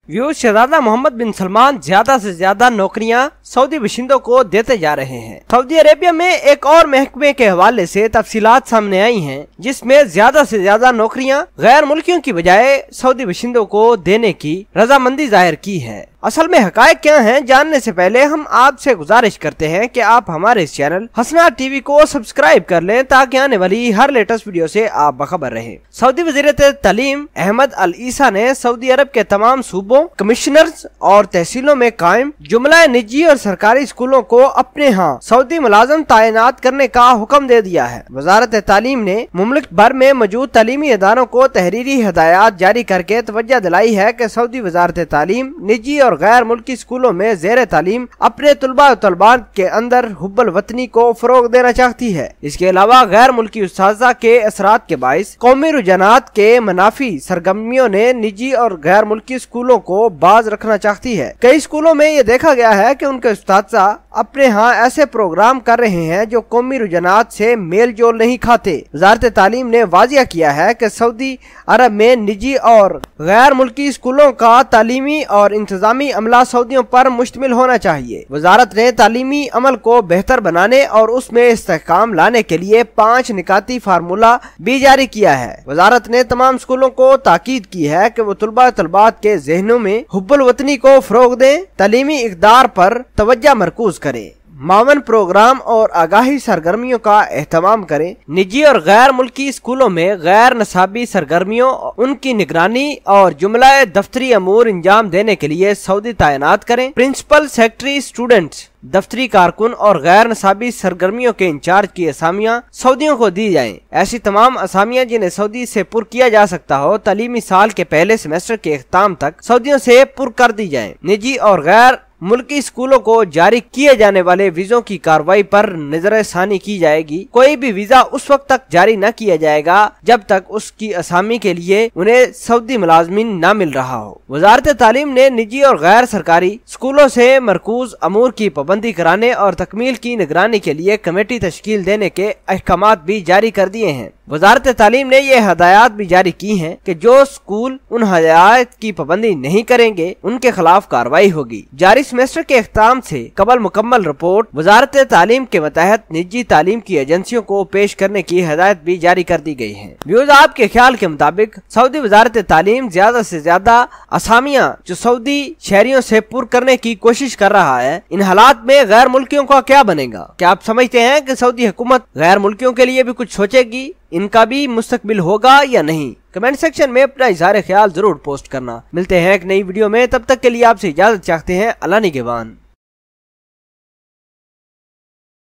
शहजादा मोहम्मद बिन सलमान ज्यादा से ज्यादा नौकरियां सऊदी बाशिंदों को देते जा रहे हैं। सऊदी अरेबिया में एक और महकमे के हवाले से तफसीलात सामने आई हैं, जिसमें ज्यादा से ज्यादा नौकरियां गैर मुल्कियों की बजाय सऊदी बाशिंदों को देने की रजामंदी जाहिर की है। असल में हकायक क्या हैं, जानने से पहले हम आपसे गुजारिश करते हैं कि आप हमारे इस चैनल हसना टीवी को सब्सक्राइब कर लें, ताकि आने वाली हर लेटेस्ट वीडियो से आप बखबर रहें। सऊदी वज़ीर तालीम अहमद अल ईसा ने सऊदी अरब के तमाम सूबों, कमिश्नर्स और तहसीलों में कायम जुमला निजी और सरकारी स्कूलों को अपने यहाँ सऊदी मुलाजिम तैनात करने का हुक्म दे दिया है। वजारत तालीम ने मुल्क भर में मौजूद तालीमी इदारों को तहरीरी हिदायत जारी करके तवज्जो दिलाई है कि सऊदी वजारत तालीम निजी और गैर मुल्की स्कूलों में ज़ेर तालीम अपने तुलबा और तलबात के अंदर हुब्बुल वतनी को फरोग देना चाहती है। इसके अलावा गैर मुल्की उस्ताज़ा के असरात के बाइस कौमी रुझानात के मुनाफी सरगर्मियों ने निजी और गैर मुल्की स्कूलों को बाज रखना चाहती है। कई स्कूलों में ये देखा गया है कि उनके उस्ताज़ा अपने यहाँ ऐसे प्रोग्राम कर रहे हैं जो कौमी रुझानात से मेल जोल नहीं खाते। वजारत तालीम ने वाजिया किया है कि सऊदी अरब में निजी और गैर मुल्की स्कूलों का तालीमी और इंतजामी अमला सऊदियों पर मुश्तमिल होना चाहिए। वजारत ने तालीमी अमल को बेहतर बनाने और उसमें इस्तेहकाम लाने के लिए 5 निकाती फार्मूला भी जारी किया है। वजारत ने तमाम स्कूलों को ताकीद की है कि वो तुलबा तलबात के जहनों में हुब्बुल वतनी को फरोग दें, तालीमी इक़दार पर तवज्जो मरकूज करें, मावन प्रोग्राम और आगाही सरगर्मियों का एहतमाम करें। निजी और गैर मुल्की स्कूलों में गैर नसाबी सरगर्मियों, उनकी निगरानी और जुमला दफ्तरी अमूर इंजाम देने के लिए सऊदी तैनात करें। प्रिंसिपल, सेक्रेटरी, स्टूडेंट्स, दफ्तरी कारकुन और गैर नसाबी सरगर्मियों के इंचार्ज की असामियां सऊदियों को दी जाएं। ऐसी तमाम असामियां जिन्हें सऊदी से पुर किया जा सकता हो, तालीमी साल के पहले सेमेस्टर के इख्ताम तक सऊदियों से पुर कर दी जाएं। निजी और गैर मुल्की स्कूलों को जारी किए जाने वाले वीजों की कार्रवाई पर नजरसानी की जाएगी। कोई भी वीजा उस वक्त तक जारी न किया जाएगा जब तक उसकी असामी के लिए उन्हें सऊदी मुलाजमीन न मिल रहा हो। वजारत तालीम ने निजी और गैर सरकारी स्कूलों से मरकूज अमूर की पाबंदी कराने और तकमील की निगरानी के लिए कमेटी तश्कील देने के अहकामात भी जारी कर दिए हैं। वजारत तालीम ने ये हदायत भी जारी की हैं कि जो स्कूल उन हदायत की पाबंदी नहीं करेंगे उनके खिलाफ कार्रवाई होगी। जारी सेमेस्टर के इख्ताम से कबल मुकम्मल रिपोर्ट वजारत तालीम के मतहत निजी तालीम की एजेंसियों को पेश करने की हदायत भी जारी कर दी गई है। व्यूअर्स, आपके ख्याल के मुताबिक सऊदी वजारत तालीम ज्यादा से ज्यादा असामियां जो सऊदी शहरियों से पुर करने की कोशिश कर रहा है, इन हालात में गैर मुल्कियों का क्या बनेगा? क्या आप समझते हैं कि सऊदी हुकूमत गैर मुल्कियों के लिए भी कुछ सोचेगी? इनका भी मुस्तकबिल होगा या नहीं? कमेंट सेक्शन में अपना इज़हार ख्याल जरूर पोस्ट करना। मिलते हैं एक नई वीडियो में, तब तक के लिए आपसे इजाजत चाहते हैं। अल्लाह निगहबान।